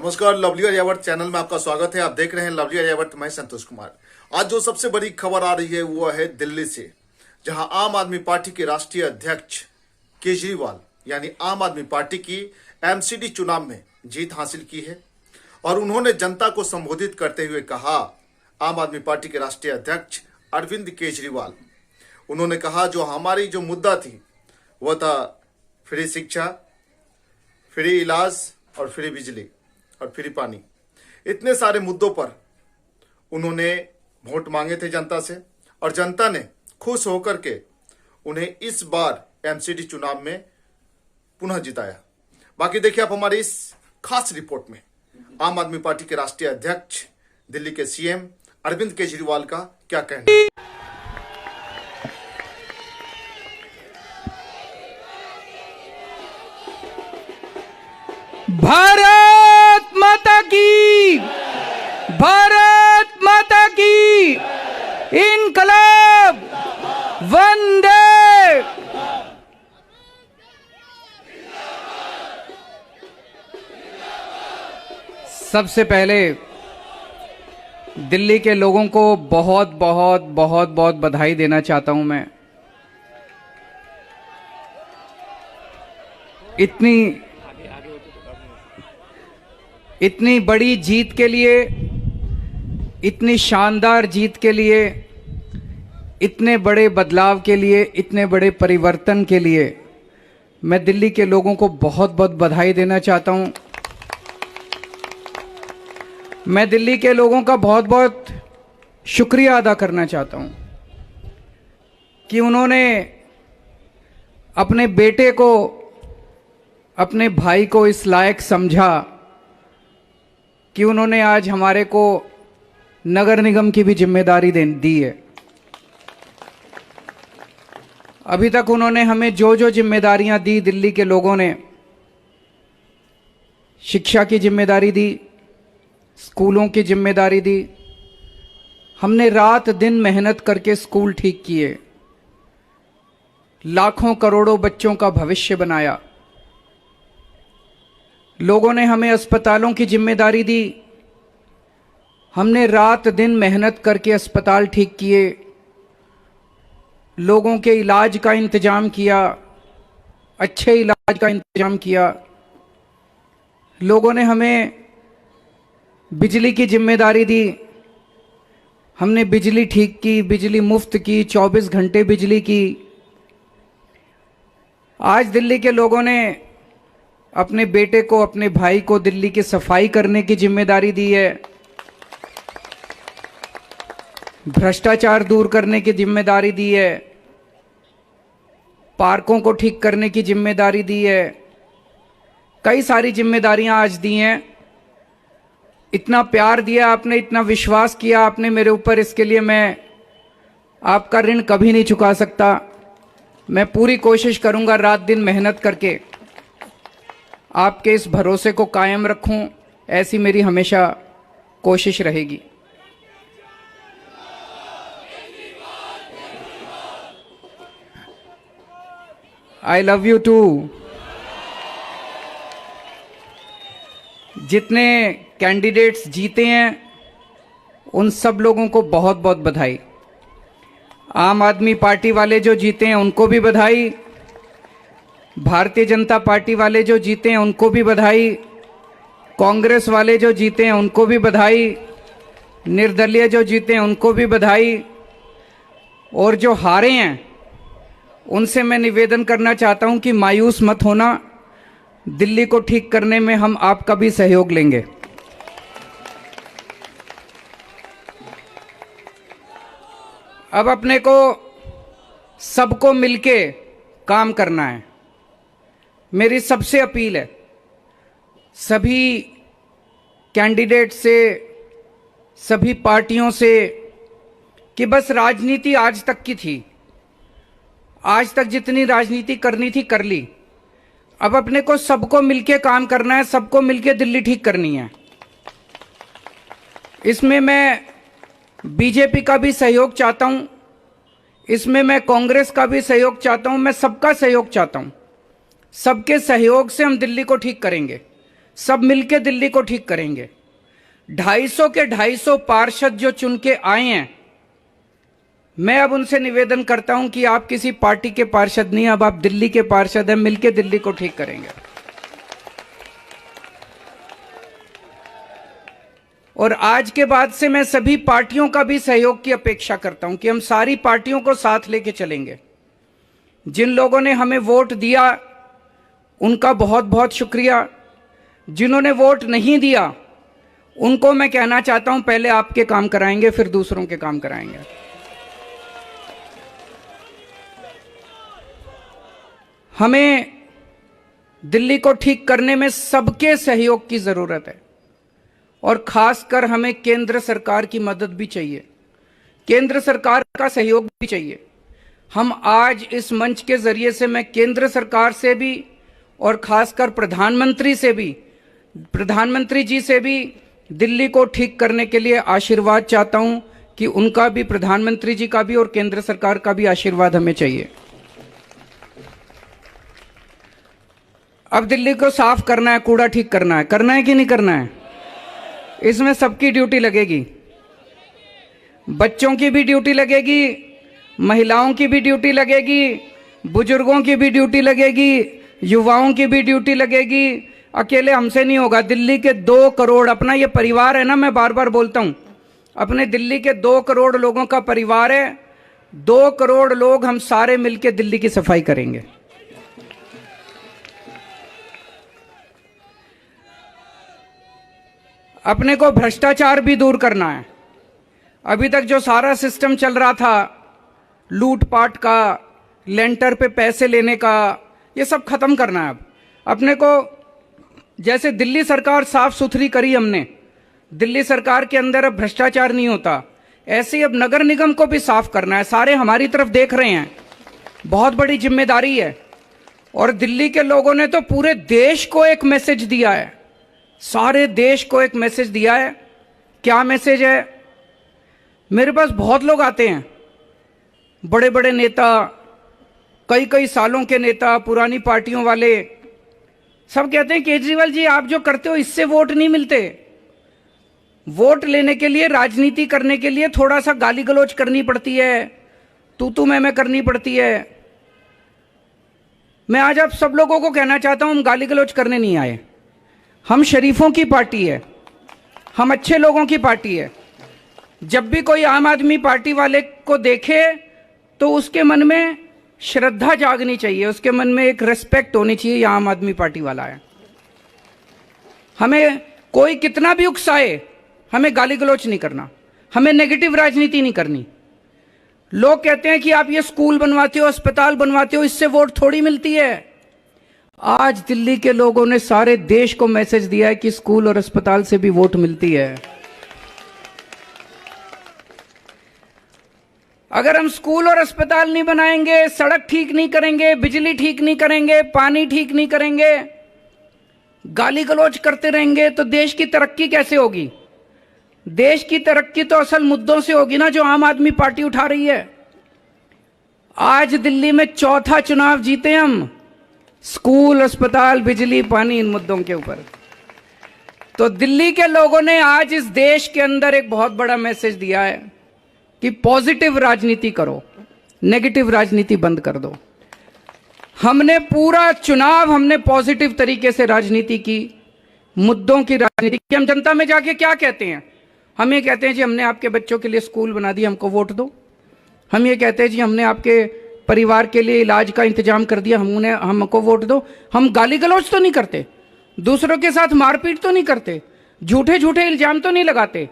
नमस्कार, lovely अर्यावत channel में आपका स्वागत है। आप देख रहे हैं लवली अर्यावत। मैं संतोष कुमार। आज जो सबसे बड़ी खबर आ रही है वो है दिल्ली से, जहां आम आदमी पार्टी के राष्ट्रीय अध्यक्ष केजरीवाल यानी आम आदमी पार्टी की एमसीडी चुनाव में जीत हासिल की है। और उन्होंने जनता को संबोधित करते हुए कहा, आम आदमी पार्टी के राष्ट्रीय अध्यक्ष अरविंद केजरीवाल, उन्होंने कहा जो हमारी जो मुद्दा थी वह था फ्री शिक्षा, फ्री इलाज और फ्री बिजली और फ्री पानी। इतने सारे मुद्दों पर उन्होंने वोट मांगे थे जनता से और जनता ने खुश होकर के उन्हें इस बार एमसीडी चुनाव में पुनः जिताया। बाकी देखिए आप हमारी इस खास रिपोर्ट में आम आदमी पार्टी के राष्ट्रीय अध्यक्ष दिल्ली के सीएम अरविंद केजरीवाल का क्या कहना है। भारत माता की, भारत माता की, इनकलाब, वंदे। सबसे पहले दिल्ली के लोगों को बहुत बहुत बहुत बहुत बधाई देना चाहता हूं मैं। इतनी बड़ी जीत के लिए, इतनी शानदार जीत के लिए, इतने बड़े बदलाव के लिए, इतने बड़े परिवर्तन के लिए मैं दिल्ली के लोगों को बहुत बहुत बधाई देना चाहता हूं। मैं दिल्ली के लोगों का बहुत बहुत शुक्रिया अदा करना चाहता हूं कि उन्होंने अपने बेटे को, अपने भाई को इस लायक समझा कि उन्होंने आज हमारे को नगर निगम की भी जिम्मेदारी दी है। अभी तक उन्होंने हमें जो जो जिम्मेदारियां दी, दिल्ली के लोगों ने शिक्षा की जिम्मेदारी दी, स्कूलों की जिम्मेदारी दी। हमने रात दिन मेहनत करके स्कूल ठीक किए, लाखों करोड़ों बच्चों का भविष्य बनाया। लोगों ने हमें अस्पतालों की जिम्मेदारी दी, हमने रात दिन मेहनत करके अस्पताल ठीक किए, लोगों के इलाज का इंतजाम किया, अच्छे इलाज का इंतजाम किया। लोगों ने हमें बिजली की जिम्मेदारी दी, हमने बिजली ठीक की, बिजली मुफ्त की, 24 घंटे बिजली की। आज दिल्ली के लोगों ने अपने बेटे को, अपने भाई को दिल्ली की सफाई करने की जिम्मेदारी दी है, भ्रष्टाचार दूर करने की जिम्मेदारी दी है, पार्कों को ठीक करने की जिम्मेदारी दी है। कई सारी जिम्मेदारियां आज दी हैं। इतना प्यार दिया आपने, इतना विश्वास किया आपने मेरे ऊपर, इसके लिए मैं आपका ऋण कभी नहीं चुका सकता। मैं पूरी कोशिश करूंगा रात दिन मेहनत करके आपके इस भरोसे को कायम रखूं, ऐसी मेरी हमेशा कोशिश रहेगी। I love you too. जितने कैंडिडेट्स जीते हैं उन सब लोगों को बहुत बहुत बधाई। आम आदमी पार्टी वाले जो जीते हैं उनको भी बधाई, भारतीय जनता पार्टी वाले जो जीते हैं उनको भी बधाई, कांग्रेस वाले जो जीते हैं उनको भी बधाई, निर्दलीय जो जीते हैं उनको भी बधाई, और जो हारे हैं उनसे मैं निवेदन करना चाहता हूं कि मायूस मत होना, दिल्ली को ठीक करने में हम आपका भी सहयोग लेंगे। अब अपने को सबको मिलके काम करना है। मेरी सबसे अपील है सभी कैंडिडेट से, सभी पार्टियों से, कि बस राजनीति आज तक की थी, आज तक जितनी राजनीति करनी थी कर ली। अब अपने को सबको मिलके काम करना है, सबको मिलके दिल्ली ठीक करनी है। इसमें मैं बीजेपी का भी सहयोग चाहता हूं, इसमें मैं कांग्रेस का भी सहयोग चाहता हूं, मैं सबका सहयोग चाहता हूं। सबके सहयोग से हम दिल्ली को ठीक करेंगे। सब मिलके दिल्ली को ठीक करेंगे। 250 के 250 पार्षद जो चुन के आए हैं, मैं अब उनसे निवेदन करता हूं कि आप किसी पार्टी के पार्षद नहीं, अब आप दिल्ली के पार्षद हैं, मिलके दिल्ली को ठीक करेंगे। और आज के बाद से मैं सभी पार्टियों का भी सहयोग की अपेक्षा करता हूं कि हम सारी पार्टियों को साथ लेके चलेंगे। जिन लोगों ने हमें वोट दिया उनका बहुत बहुत शुक्रिया, जिन्होंने वोट नहीं दिया उनको मैं कहना चाहता हूं पहले आपके काम कराएंगे फिर दूसरों के काम कराएंगे। हमें दिल्ली को ठीक करने में सबके सहयोग की जरूरत है और खासकर हमें केंद्र सरकार की मदद भी चाहिए, केंद्र सरकार का सहयोग भी चाहिए। हम आज इस मंच के जरिए से मैं केंद्र सरकार से भी और खासकर प्रधानमंत्री जी से भी दिल्ली को ठीक करने के लिए आशीर्वाद चाहता हूं कि उनका भी, प्रधानमंत्री जी का भी और केंद्र सरकार का भी आशीर्वाद हमें चाहिए। अब दिल्ली को साफ करना है, कूड़ा ठीक करना है कि नहीं करना है? इसमें सबकी ड्यूटी लगेगी, बच्चों की भी ड्यूटी लगेगी, महिलाओं की भी ड्यूटी लगेगी, बुजुर्गों की भी ड्यूटी लगेगी, युवाओं की भी ड्यूटी लगेगी। अकेले हमसे नहीं होगा। दिल्ली के 2 करोड़, अपना ये परिवार है ना, मैं बार बार बोलता हूं, अपने दिल्ली के 2 करोड़ लोगों का परिवार है। 2 करोड़ लोग हम सारे मिलकर दिल्ली की सफाई करेंगे। अपने को भ्रष्टाचार भी दूर करना है। अभी तक जो सारा सिस्टम चल रहा था, लूटपाट का, लेंटर पे पैसे लेने का, ये सब खत्म करना है। अब अपने को, जैसे दिल्ली सरकार साफ सुथरी करी हमने, दिल्ली सरकार के अंदर अब भ्रष्टाचार नहीं होता, ऐसे ही अब नगर निगम को भी साफ करना है। सारे हमारी तरफ देख रहे हैं, बहुत बड़ी जिम्मेदारी है। और दिल्ली के लोगों ने तो पूरे देश को एक मैसेज दिया है, सारे देश को एक मैसेज दिया है। क्या मैसेज है? मेरे पास बहुत लोग आते हैं, बड़े बड़े नेता, कई सालों के नेता, पुरानी पार्टियों वाले, सब कहते हैं केजरीवाल जी आप जो करते हो इससे वोट नहीं मिलते। वोट लेने के लिए, राजनीति करने के लिए थोड़ा सा गाली गलौज करनी पड़ती है, तू मैं करनी पड़ती है। मैं आज आप सब लोगों को कहना चाहता हूं, हम गाली गलौज करने नहीं आए। हम शरीफों की पार्टी है, हम अच्छे लोगों की पार्टी है। जब भी कोई आम आदमी पार्टी वाले को देखे तो उसके मन में श्रद्धा जागनी चाहिए, उसके मन में एक रिस्पेक्ट होनी चाहिए, ये आम आदमी पार्टी वाला है। हमें कोई कितना भी उकसाए, हमें गाली गलौच नहीं करना, हमें नेगेटिव राजनीति नहीं करनी। लोग कहते हैं कि आप ये स्कूल बनवाते हो, अस्पताल बनवाते हो, इससे वोट थोड़ी मिलती है। आज दिल्ली के लोगों ने सारे देश को मैसेज दिया है कि स्कूल और अस्पताल से भी वोट मिलती है। अगर हम स्कूल और अस्पताल नहीं बनाएंगे, सड़क ठीक नहीं करेंगे, बिजली ठीक नहीं करेंगे, पानी ठीक नहीं करेंगे, गाली गलौज करते रहेंगे, तो देश की तरक्की कैसे होगी? देश की तरक्की तो असल मुद्दों से होगी ना, जो आम आदमी पार्टी उठा रही है। आज दिल्ली में 4था चुनाव जीते हम, स्कूल, अस्पताल, बिजली, पानी, इन मुद्दों के ऊपर। तो दिल्ली के लोगों ने आज इस देश के अंदर एक बहुत बड़ा मैसेज दिया है कि पॉजिटिव राजनीति करो, नेगेटिव राजनीति बंद कर दो। हमने पूरा चुनाव, हमने पॉजिटिव तरीके से राजनीति की, मुद्दों की राजनीति की। हम जनता में जाके क्या कहते हैं? हम ये कहते हैं जी हमने आपके बच्चों के लिए स्कूल बना दिया, हमको वोट दो। हम ये कहते हैं जी हमने आपके परिवार के लिए इलाज का इंतजाम कर दिया, हमको वोट दो। हम गाली गलौज तो नहीं करते, दूसरों के साथ मारपीट तो नहीं करते, झूठे झूठे इल्जाम तो नहीं लगाते।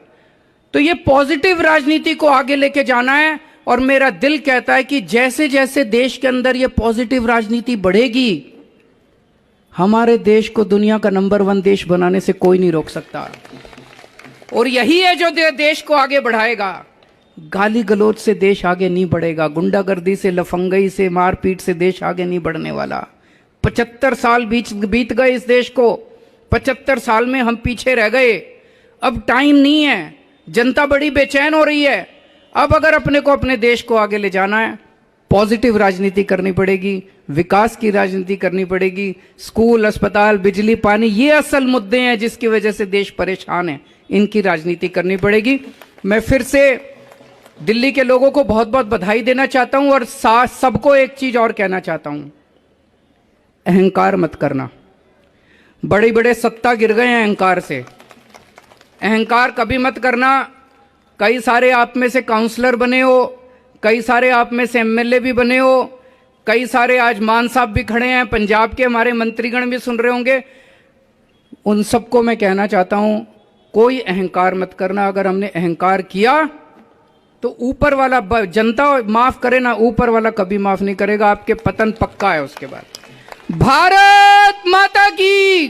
तो ये पॉजिटिव राजनीति को आगे लेके जाना है। और मेरा दिल कहता है कि जैसे जैसे देश के अंदर ये पॉजिटिव राजनीति बढ़ेगी, हमारे देश को दुनिया का नंबर 1 देश बनाने से कोई नहीं रोक सकता। और यही है जो देश को आगे बढ़ाएगा। गाली गलौज से देश आगे नहीं बढ़ेगा, गुंडागर्दी से, लफंगई से, मारपीट से देश आगे नहीं बढ़ने वाला। 75 साल बीत गए इस देश को, 75 साल में हम पीछे रह गए। अब टाइम नहीं है, जनता बड़ी बेचैन हो रही है। अब अगर अपने को, अपने देश को आगे ले जाना है, पॉजिटिव राजनीति करनी पड़ेगी, विकास की राजनीति करनी पड़ेगी। स्कूल, अस्पताल, बिजली, पानी, ये असल मुद्दे हैं जिसकी वजह से देश परेशान है, इनकी राजनीति करनी पड़ेगी। मैं फिर से दिल्ली के लोगों को बहुत बहुत बधाई देना चाहता हूं और सबको एक चीज और कहना चाहता हूं, अहंकार मत करना। बड़े बड़े सत्ता गिर गए हैं अहंकार से, अहंकार कभी मत करना। कई सारे आप में से काउंसलर बने हो, कई सारे आप में से एमएलए भी बने हो, कई सारे आज मान साहब भी खड़े हैं, पंजाब के हमारे मंत्रीगण भी सुन रहे होंगे। उन सबको मैं कहना चाहता हूं, कोई अहंकार मत करना। अगर हमने अहंकार किया तो ऊपर वाला, जनता माफ करे ना, ऊपर वाला कभी माफ नहीं करेगा, आपके पतन पक्का है। उसके बाद भारत माता की